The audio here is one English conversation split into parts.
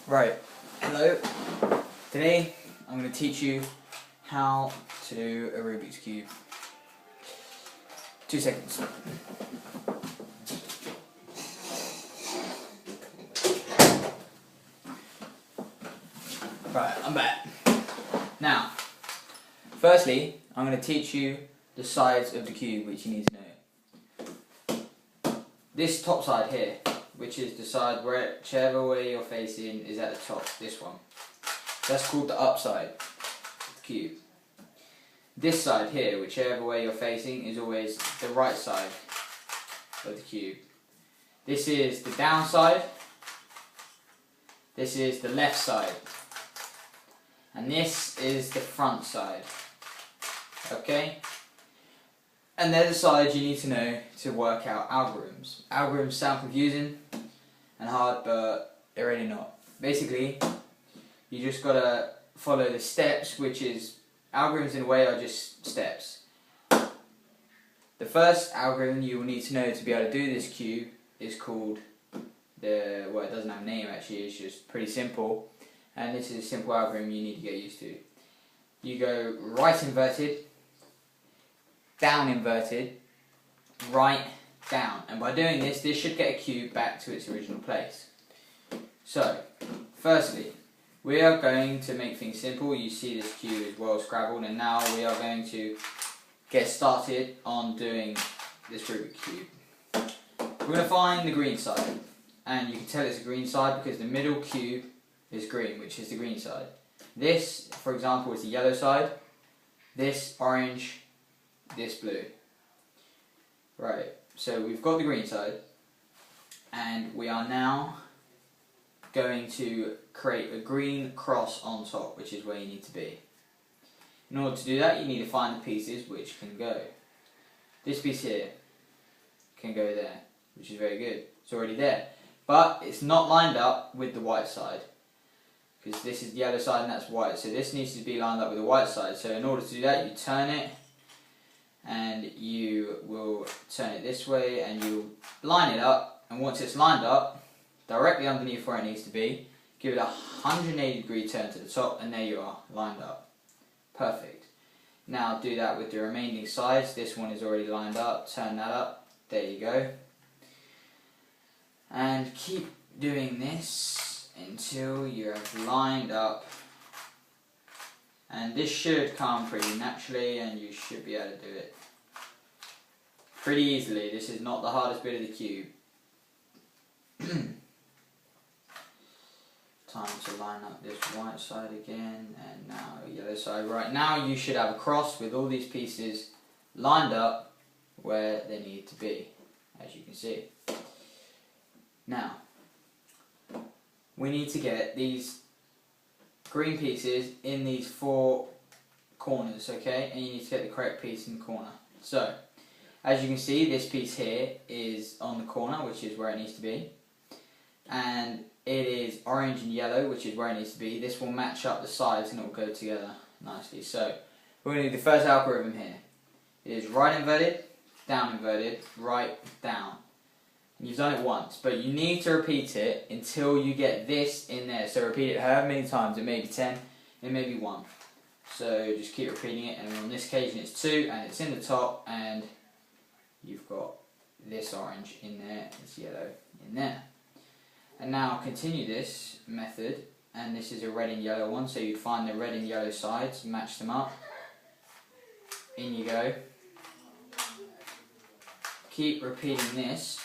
Right, hello. Today I'm going to teach you how to do a Rubik's Cube. 2 seconds. Right, I'm back. Now, firstly, I'm going to teach you the sides of the cube which you need to know. This top side here, which is the side whichever way you're facing is at the top, this one. That's called the upside of the cube. This side here, whichever way you're facing, is always the right side of the cube. This is the downside, this is the left side, and this is the front side. Okay? And they're the sides you need to know to work out algorithms. Algorithms sound confusing and hard, but they're really not. Basically, you just gotta follow the steps, which is, algorithms in a way are just steps. The first algorithm you will need to know to be able to do this cube is called well, it doesn't have a name actually, it's just pretty simple. And this is a simple algorithm you need to get used to. You go right inverted, down inverted, right, down. And by doing this, this should get a cube back to its original place. So, firstly, we are going to make things simple. You see this cube is well scrabbled, and now we are going to get started on doing this Rubik's Cube. We're going to find the green side, and you can tell it's a green side because the middle cube is green, which is the green side. This, for example, is the yellow side, this orange, this blue. Right, so we've got the green side, and we are now going to create a green cross on top, which is where you need to be. In order to do that, you need to find the pieces which can go. This piece here can go there, which is very good. It's already there. But it's not lined up with the white side, because this is the yellow side and that's white. So this needs to be lined up with the white side. So in order to do that, you turn it, and you will turn it this way, and you line it up. And once it's lined up, directly underneath where it needs to be, give it a 180-degree turn to the top, and there you are, lined up. Perfect. Now do that with the remaining sides. This one is already lined up, turn that up, there you go. And keep doing this until you have lined up. And this should come pretty naturally, and you should be able to do it pretty easily. This is not the hardest bit of the cube. Time to line up this white side again, and now yellow side. Right now you should have a cross with all these pieces lined up where they need to be, as you can see. Now, we need to get these green pieces in these 4 corners, okay? And you need to get the correct piece in the corner. So, as you can see, this piece here is on the corner, which is where it needs to be. And it is orange and yellow, which is where it needs to be. This will match up the sides and it will go together nicely. So, we're going to do the first algorithm here. It is right inverted, right, down. And you've done it once, but you need to repeat it until you get this in there. So repeat it however many times. It may be 10, it may be 1. So just keep repeating it, and on this occasion it's 2, and it's in the top, and you've got this orange in there, this yellow in there. And now continue this method, and this is a red and yellow one, so you find the red and yellow sides, match them up, in you go. Keep repeating this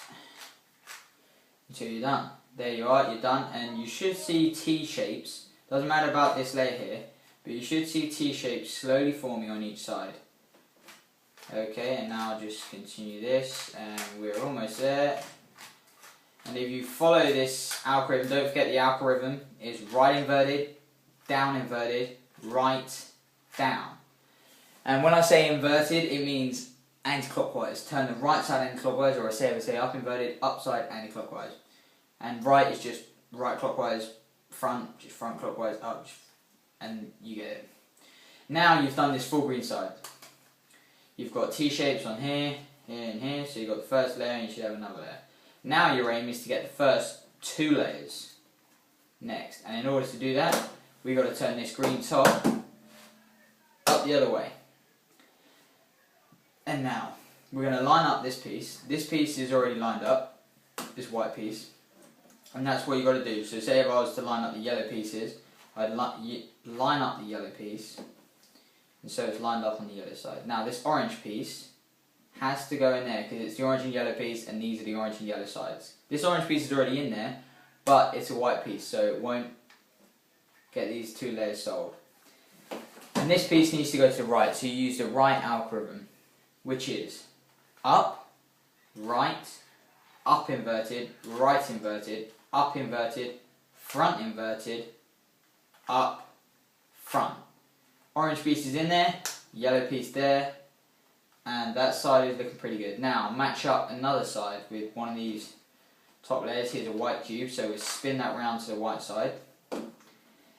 until you're done. There you are, you're done, and you should see T-shapes. Doesn't matter about this layer here, but you should see T-shapes slowly forming on each side. Okay, and now just continue this, and we're almost there. And if you follow this algorithm, don't forget the algorithm is right inverted, right, down. And when I say inverted, it means anti-clockwise. Turn the right side anti-clockwise, or I say up inverted, upside anti-clockwise. And right is just right clockwise, front, just front clockwise, up, and you get it. Now you've done this full green side. You've got T-shapes on here, here and here, so you've got the first layer and you should have another layer. Now your aim is to get the first 2 layers. next. And in order to do that, we've got to turn this green top up the other way. And now, we're going to line up this piece. This piece is already lined up, this white piece. And that's what you've got to do. So say if I was to line up the yellow pieces, I'd line up the yellow piece, and so it's lined up on the yellow side. Now this orange piece has to go in there because it's the orange and yellow piece, and these are the orange and yellow sides. This orange piece is already in there, but it's a white piece, so it won't get these two layers sold. And this piece needs to go to the right, so you use the right algorithm, which is up, right, up inverted, right inverted, up inverted, front inverted, up, front. Orange piece is in there, yellow piece there, and that side is looking pretty good. Now match up another side with one of these top layers. Here's a white cube, so we spin that round to the white side.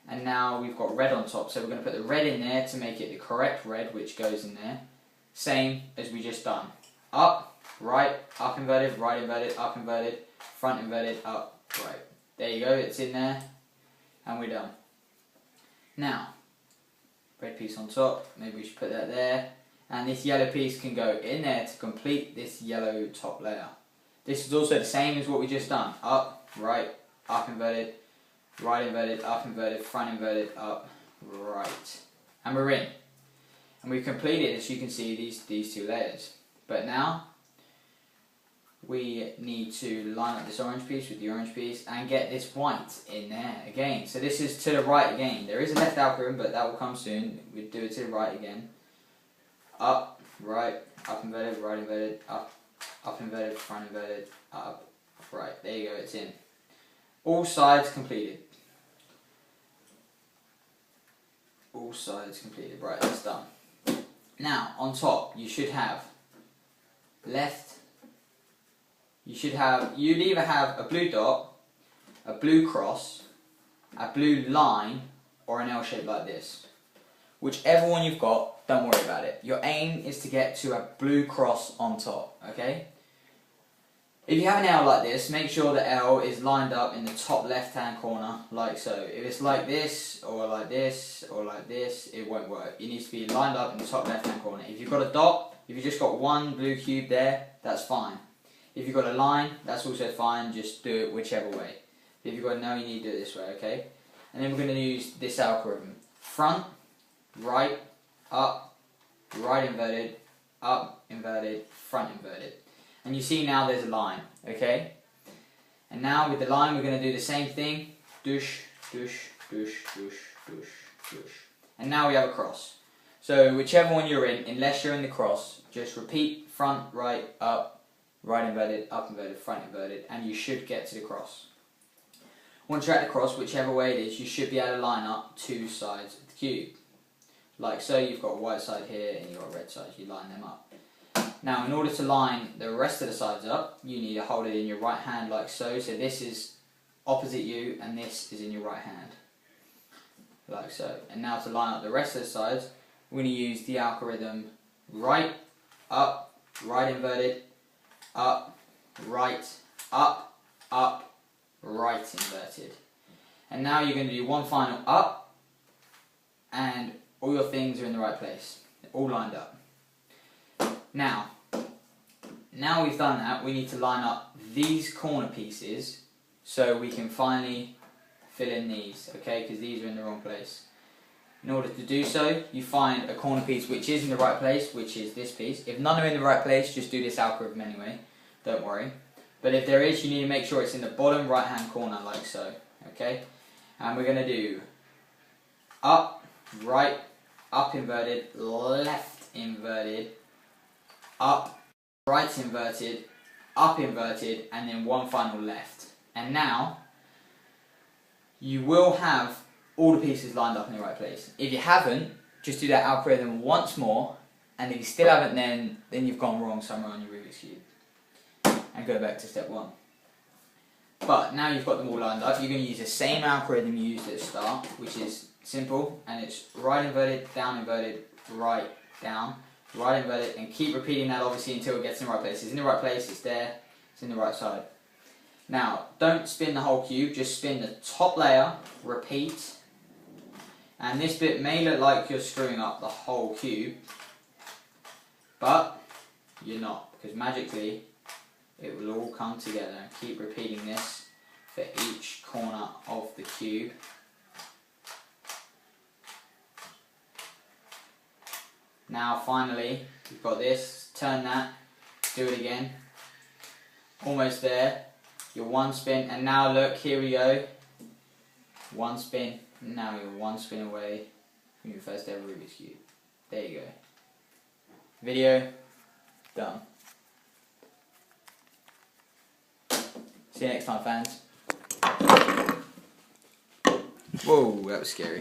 And now we've got red on top, so we're going to put the red in there to make it the correct red, which goes in there. Same as we just done. Up, right, up inverted, right inverted, up inverted, front inverted, up, right. There you go, it's in there, and we're done. Now, red piece on top, maybe we should put that there, and this yellow piece can go in there to complete this yellow top layer. This is also the same as what we just done. Up, right, up inverted, right inverted, up inverted, front inverted, up, right. And we're in. And we've completed, as you can see, these two layers. But now, we need to line up this orange piece with the orange piece and get this white in there again. So this is to the right again. There is a left algorithm, but that will come soon. We'll do it to the right again. Up, right, up inverted, right inverted, up inverted, front inverted, up, right. There you go, it's in. All sides completed. All sides completed. Right, that's done. Now, on top, you should have left. You'd either have a blue dot, a blue cross, a blue line, or an L shape like this. Whichever one you've got, don't worry about it. Your aim is to get to a blue cross on top, okay? If you have an L like this, make sure the L is lined up in the top left-hand corner, like so. If it's like this, or like this, or like this, it won't work. It needs to be lined up in the top left-hand corner. If you've got a dot, if you've just got one blue cube there, that's fine. If you've got a line, that's also fine, just do it whichever way. If you've got an L, you need to do it this way, okay? And then we're going to use this algorithm. Front, right, up, right inverted, up inverted, front inverted. And you see now there's a line, okay? And now with the line we're going to do the same thing. Douche, douche, douche, douche, douche, douche. And now we have a cross. So whichever one you're in, unless you're in the cross, just repeat front, right, up, right inverted, up inverted, front inverted, and you should get to the cross. Once you're at the cross, whichever way it is, you should be able to line up two sides of the cube. Like so, you've got a white side here and you've got a red side, you line them up. Now, in order to line the rest of the sides up, you need to hold it in your right hand like so. So this is opposite you and this is in your right hand. Like so. And now to line up the rest of the sides, we're going to use the algorithm right, up, right inverted, up, right, up, up, right inverted. And now you're going to do one final up, and all your things are in the right place. They're all lined up. Now we've done that, we need to line up these corner pieces so we can finally fill in these, okay, because these are in the wrong place. In order to do so, you find a corner piece which is in the right place, which is this piece. If none are in the right place, just do this algorithm anyway, don't worry. But if there is, you need to make sure it's in the bottom right hand corner like so, okay? And we're going to do up, right, up inverted, left inverted, up, right inverted, up inverted, and then one final left. And now, you will have all the pieces lined up in the right place. If you haven't, just do that algorithm once more, and if you still haven't, then you've gone wrong somewhere on your Rubik's Cube. And go back to step one. But now you've got them all lined up, you're going to use the same algorithm you used at the start, which is simple, and it's right inverted, right, down, right inverted, and keep repeating that obviously until it gets in the right place. It's in the right place, it's there, it's in the right side. Now, don't spin the whole cube, just spin the top layer, repeat. And this bit may look like you're screwing up the whole cube, but you're not, because magically it will all come together. And keep repeating this for each corner of the cube. Now finally, you've got this, turn that, do it again. Almost there. Your one spin, and now look, here we go. One spin, now you're one spin away from your first ever Rubik's Cube. There you go. Video done. See you next time, fans. Whoa, that was scary.